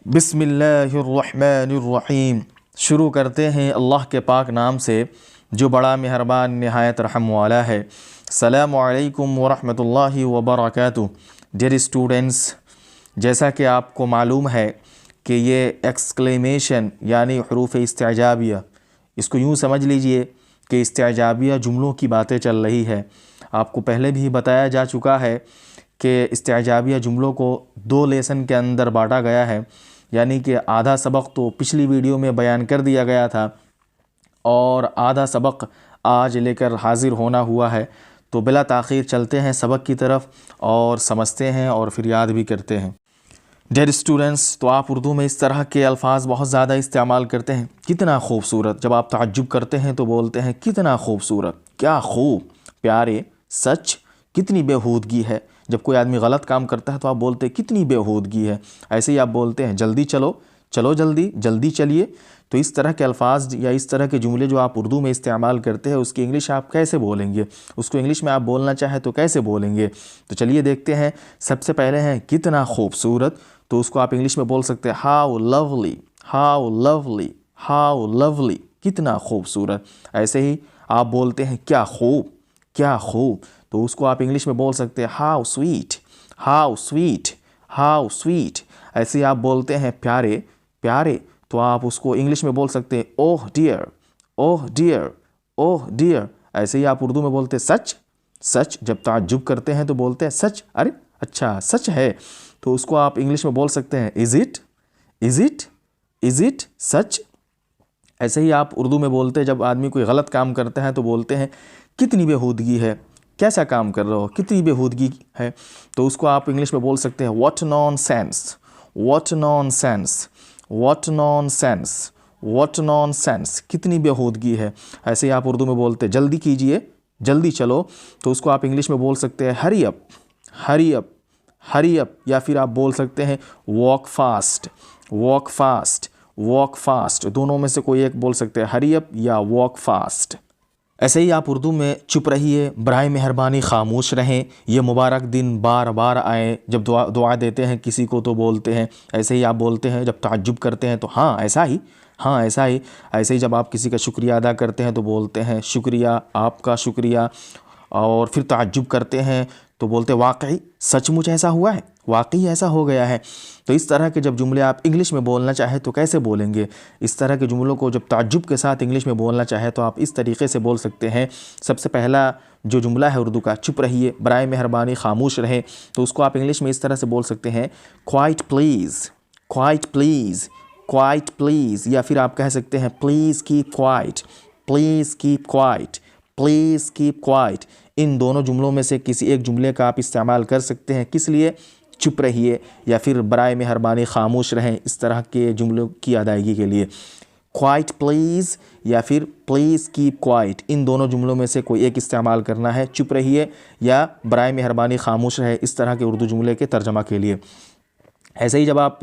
बिस्मिल्लाहिर्रहमानिर्रहीम। शुरू करते हैं अल्लाह के पाक नाम से जो बड़ा मेहरबान नहायत रहम वाला है। अस्सलामु अलैकुम वरहमतुल्लाहि वबरकातुहू। डियर स्टूडेंट्स, जैसा कि आपको मालूम है कि ये एक्सक्लेमेशन यानी हरूफ इस्तेजाबिया, इसको यूँ समझ लीजिए कि इस्तेजाबिया जुमलों की बातें चल रही है। आपको पहले भी बताया जा चुका है कि इस्तेजाबिया जुमलों को दो लेसन के अंदर बांटा गया है, यानी कि आधा सबक तो पिछली वीडियो में बयान कर दिया गया था और आधा सबक आज लेकर हाजिर होना हुआ है। तो बिला ताख़ीर चलते हैं सबक की तरफ और समझते हैं और फिर याद भी करते हैं। डियर स्टूडेंट्स, तो आप उर्दू में इस तरह के अल्फाज बहुत ज़्यादा इस्तेमाल करते हैं। कितना खूबसूरत, जब आप ताज्जुब करते हैं तो बोलते हैं कितना खूबसूरत, क्या खूब, प्यारे, सच, कितनी बेहूदगी है। जब कोई आदमी गलत काम करता है तो आप बोलते हैं कितनी बेहूदगी है। ऐसे ही आप बोलते हैं जल्दी चलो, चलो जल्दी, जल्दी चलिए। तो इस तरह के अल्फाज या इस तरह के जुमले जो आप उर्दू में इस्तेमाल करते हैं उसकी इंग्लिश आप कैसे बोलेंगे, उसको इंग्लिश में आप बोलना चाहें तो कैसे बोलेंगे। तो चलिए देखते हैं। सबसे पहले हैं कितना खूबसूरत, तो उसको आप इंग्लिश में बोल सकते हैं how lovely, how lovely, how lovely, कितना खूबसूरत। ऐसे ही आप बोलते हैं क्या खूब, क्या खूब, तो उसको आप इंग्लिश में बोल सकते हैं how sweet, how sweet, how sweet. ऐसे ही आप बोलते हैं प्यारे, प्यारे, तो आप उसको इंग्लिश में बोल सकते हैं oh dear, oh dear, oh dear. ऐसे ही आप उर्दू में बोलते हैं सच, सच, जब ताज्जुब करते हैं तो बोलते हैं सच, अरे अच्छा सच है, तो उसको आप इंग्लिश में बोल सकते हैं is it, is it, is it, सच। ऐसे ही आप उर्दू में बोलते हैं जब आदमी कोई गलत काम करता है तो बोलते हैं कितनी बेहूदगी है, कैसा काम कर रहे हो, कितनी बेहूदगी है, तो उसको आप इंग्लिश में बोल सकते हैं what nonsense, what nonsense, what nonsense, what nonsense, कितनी बेहूदगी है। ऐसे ही आप उर्दू में बोलते हैं जल्दी कीजिए, जल्दी चलो, तो उसको आप इंग्लिश में बोल सकते हैं hurry up, hurry up, hurry up. या फिर आप बोल सकते हैं walk fast, walk fast, walk fast, दोनों में से कोई एक बोल सकते हैं, हरी अप या वॉक फास्ट। ऐसे ही आप उर्दू में चुप रहिए, बराए मेहरबानी खामोश रहें, ये मुबारक दिन बार बार आए। जब दुआ देते हैं किसी को तो बोलते हैं। ऐसे ही आप बोलते हैं जब ताज्जुब करते हैं तो हाँ ऐसा ही, हाँ ऐसा ही। ऐसे ही जब आप किसी का शुक्रिया अदा करते हैं तो बोलते हैं शुक्रिया, आपका शुक्रिया। और फिर ताज्जुब करते हैं तो बोलते हैं वाकई, सचमुच ऐसा हुआ है, वाकई ऐसा हो गया है। तो इस तरह के जब जुमले आप इंग्लिश में बोलना चाहे तो कैसे बोलेंगे। इस तरह के जुमलों को जब ताज्जुब के साथ इंग्लिश में बोलना चाहे तो आप इस तरीके से बोल सकते हैं। सबसे पहला जो जुमला है उर्दू का, चुप रहिए, बराए मेहरबानी खामोश रहे, तो उसको आप इंग्लिश में इस तरह से बोल सकते हैं quiet please, quiet please, quiet please. या फिर आप कह सकते हैं please keep quiet, please keep quiet, please keep quiet. इन दोनों जुमलों में से किसी एक जुमले का आप इस्तेमाल कर सकते हैं। किस लिए, चुप रहिए या फिर बराए मेहरबानी खामोश रहें, इस तरह के जुमलों की अदायगी के लिए क्वाइट प्लीज़ या फिर प्लीज़ कीप क्वाइट, इन दोनों जुमलों में से कोई एक इस्तेमाल करना है, चुप रहिए या बराए मेहरबानी खामोश रहे, इस तरह के उर्दू जुमले के तर्जमा के लिए। ऐसे ही जब आप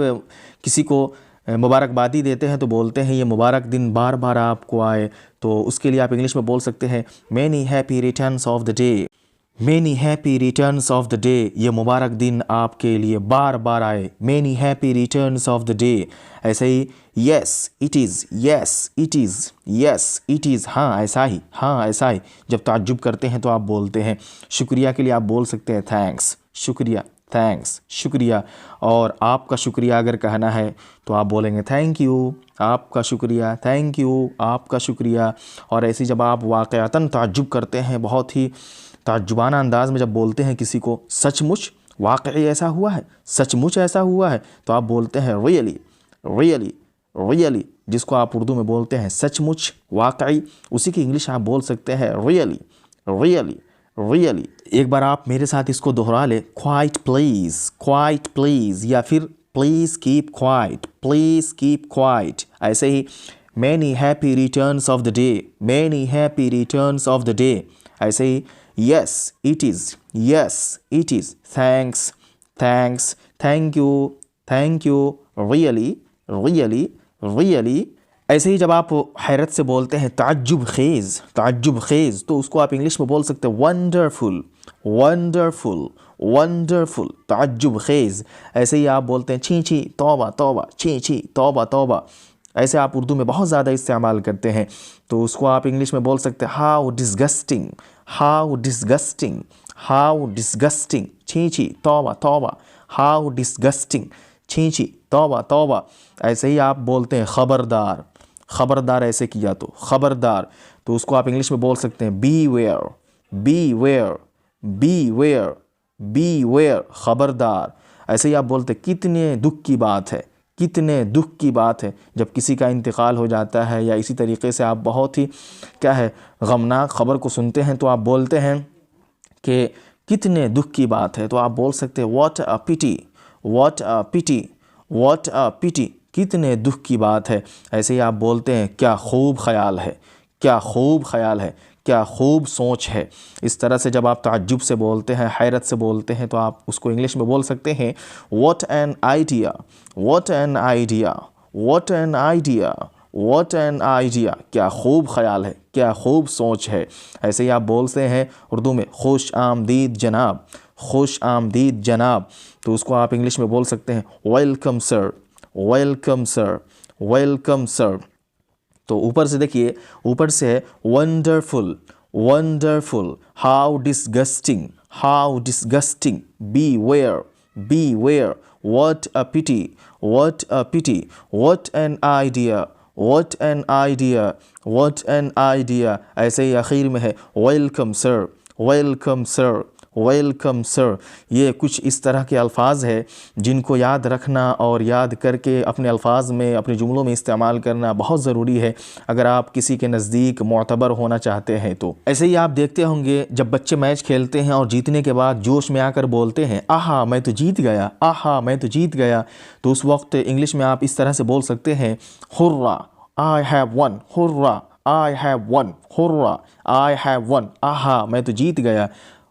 किसी को मुबारकबादी देते हैं तो बोलते हैं ये मुबारक दिन बार बार आपको आए, तो उसके लिए आप इंग्लिश में बोल सकते हैं many happy returns of the day, many happy returns of the day, ये मुबारक दिन आपके लिए बार बार आए, many happy returns of the day. ऐसे ही yes it is, yes it is, yes it is, हाँ ऐसा ही, हाँ ऐसा ही। जब ताज्जुब करते हैं तो आप बोलते हैं। शुक्रिया के लिए आप बोल सकते हैं थैंक्स, शुक्रिया, थैंक्स, शुक्रिया। और आपका शुक्रिया अगर कहना है तो आप बोलेंगे थैंक यू, आपका शुक्रिया, थैंक यू, आपका शुक्रिया। और ऐसे जब आप वाक़अतन ताज्जुब करते हैं, बहुत ही ताज्जुबाना अंदाज में जब बोलते हैं किसी को सचमुच, वाक़ई ऐसा हुआ है, सचमुच ऐसा हुआ है, तो आप बोलते हैं रियली, रियली, रियली, जिसको आप उर्दू में बोलते हैं सचमुच, वाक़ई, उसी की इंग्लिश आप बोल सकते हैं रियली, रियली, रियली। एक बार आप मेरे साथ इसको दोहरा ले, क्वाइट प्लीज़, क्वाइट प्लीज़, या फिर please keep quiet, please keep quiet. ऐसे ही many happy returns of the day, many happy returns of the day. ऐसे ही yes it is, yes it is, thanks, thanks, thank you, thank you, really, really, really. ऐसे ही जब आप हैरत से बोलते हैं ताज्जुब खेज़, ताज्जुब खेज़, तो उसको आप इंग्लिश में बोल सकते हैं वंडरफुल, वंडरफुल, वंडरफुल, ताज्जुब खेज़। ऐसे ही आप बोलते हैं छी छी तौबा तौबा, छी छी तौबा तौबा। ऐसे आप उर्दू में बहुत ज़्यादा इस्तेमाल करते हैं, तो उसको आप इंग्लिश में बोल सकते हैं how disgusting, how disgusting, how disgusting, छी छी तौबा तौबा, हाउ डिस्गस्टिंग, छी छी तौबा तौबा। ऐसे ही आप बोलते हैं ख़बरदार, ख़बरदार ऐसे किया तो ख़बरदार, तो उसको आप इंग्लिश में बोल सकते हैं beware, beware, beware, beware, ख़बरदार। ऐसे ही आप बोलते हैं कितने दुख की बात है, कितने दुख की बात है, जब किसी का इंतकाल हो जाता है या इसी तरीके से आप बहुत ही क्या है गमनाक ख़बर को सुनते हैं, तो आप बोलते हैं कि कितने दुख की बात है, तो आप बोल सकते हैं what a pity, what a pity, what a pity, कितने दुख की बात है। ऐसे ही आप बोलते हैं क्या खूब ख्याल है, क्या खूब ख्याल है, क्या खूब सोच है। इस तरह से जब आप ताज्जुब से बोलते हैं, हैरत से बोलते हैं, तो आप उसको इंग्लिश में बोल सकते हैं what an idea, what an idea, what an idea, what an idea, क्या खूब ख्याल है, क्या खूब सोच है। ऐसे ही आप बोलते हैं उर्दू में खुश आमदीद जनाब, खुश आमदीद जनाब, तो उसको आप इंग्लिश में बोल सकते हैं welcome sir, welcome sir, welcome sir. तो ऊपर से देखिए, ऊपर से है wonderful, wonderful, how disgusting, how disgusting, beware, beware, what a pity, what a pity, what an idea, what an idea, what an idea. ऐसे ही आखिर में है welcome sir, welcome sir, welcome sir. ये कुछ इस तरह के अल्फाज है जिनको याद रखना और याद करके अपने अल्फाज में, अपने जुमलों में इस्तेमाल करना बहुत ज़रूरी है अगर आप किसी के नज़दीक मोतबर होना चाहते हैं तो। ऐसे ही आप देखते होंगे जब बच्चे मैच खेलते हैं और जीतने के बाद जोश में आकर बोलते हैं आहा मैं तो जीत गया, आहा मैं तो जीत गया, तो उस वक्त इंग्लिश में आप इस तरह से बोल सकते हैं hurrah, I have one, hurrah, I have one, hurrah, I have one, आहा मैं तो जीत गया।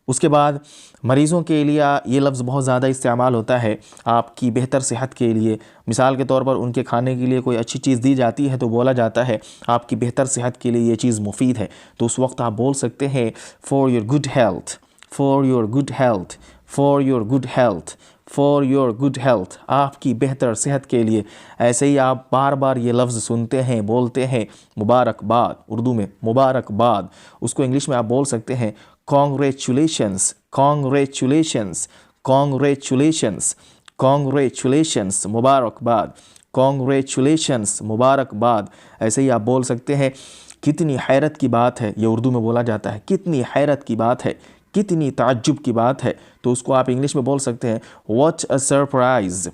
उसके बाद मरीज़ों के लिए ये लफ्ज़ बहुत ज़्यादा इस्तेमाल होता है आपकी बेहतर सेहत के लिए। मिसाल के तौर पर उनके खाने के लिए कोई अच्छी चीज़ दी जाती है तो बोला जाता है आपकी बेहतर सेहत के लिए ये चीज़ मुफीद है, तो उस वक्त आप बोल सकते हैं for your good health, for your good health, for your good health, for your good health, आपकी बेहतर सेहत के लिए। ऐसे ही आप बार बार ये लफ्ज़ सुनते हैं, बोलते हैं मुबारकबाद, उर्दू में मुबारकबाद, उसको इंग्लिश में आप बोल सकते हैं कॉन्ग्रेचुलेशंस, कॉन्ग्रेचुलेशंस, कॉन्ग्रेचुलेशंस, कॉन्ग्रेचुलेशंस, मुबारकबाद, कॉन्ग्रेचुलेशंस, मुबारकबाद। ऐसे ही आप बोल सकते हैं कितनी हैरत की बात है, ये उर्दू में बोला जाता है कितनी हैरत की बात है, कितनी ताज्जुब की बात है, तो उसको आप इंग्लिश में बोल सकते हैं what a surprise,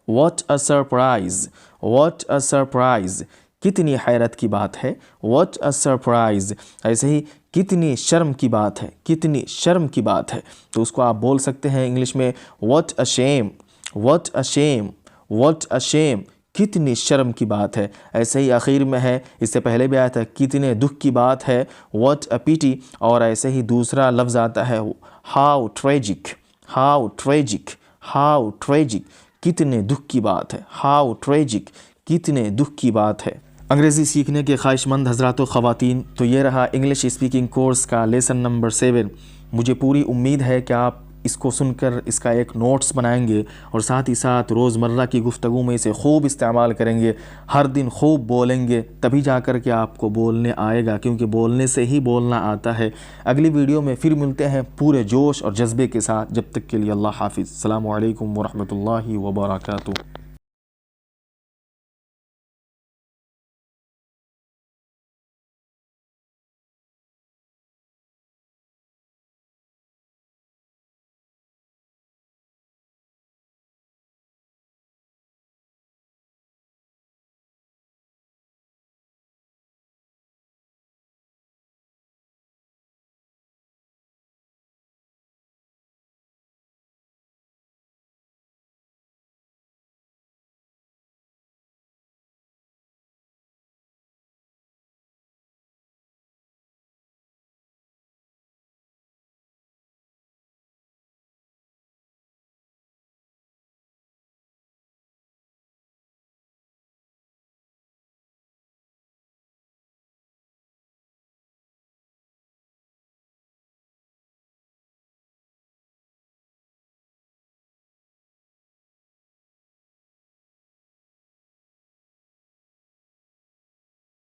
what a surprise, what a surprise, कितनी हैरत की बात है, व्हाट अ सरप्राइज। ऐसे ही कितनी शर्म की बात है, कितनी शर्म की बात है, तो उसको आप बोल सकते हैं इंग्लिश में what a shame, what a shame, what a shame, कितनी शर्म की बात है। ऐसे ही आखिर में है, इससे पहले भी आया था कितने दुख की बात है, व्हाट अ पिटी, और ऐसे ही दूसरा लफ्ज़ आता है how tragic, how tragic, how tragic, कितने दुख की बात है, हाउ ट्रेजिक, कितने दुख की बात है। अंग्रेज़ी सीखने के ख्वाहिशमंद हज़रात व ख़वातीन, तो ये रहा इंग्लिश स्पीकिंग कोर्स का लेसन नंबर 7। मुझे पूरी उम्मीद है कि आप इसको सुनकर इसका एक नोट्स बनाएंगे और साथ ही साथ रोज़मर्रा की गुफ्तगू में इसे खूब इस्तेमाल करेंगे, हर दिन खूब बोलेंगे, तभी जाकर के आपको बोलने आएगा, क्योंकि बोलने से ही बोलना आता है। अगली वीडियो में फिर मिलते हैं पूरे जोश और जज्बे के साथ, जब तक के लिए अल्लाह हाफिज़। अस्सलामु अलैकुम व रहमतुल्लाहि व बरकातुहू।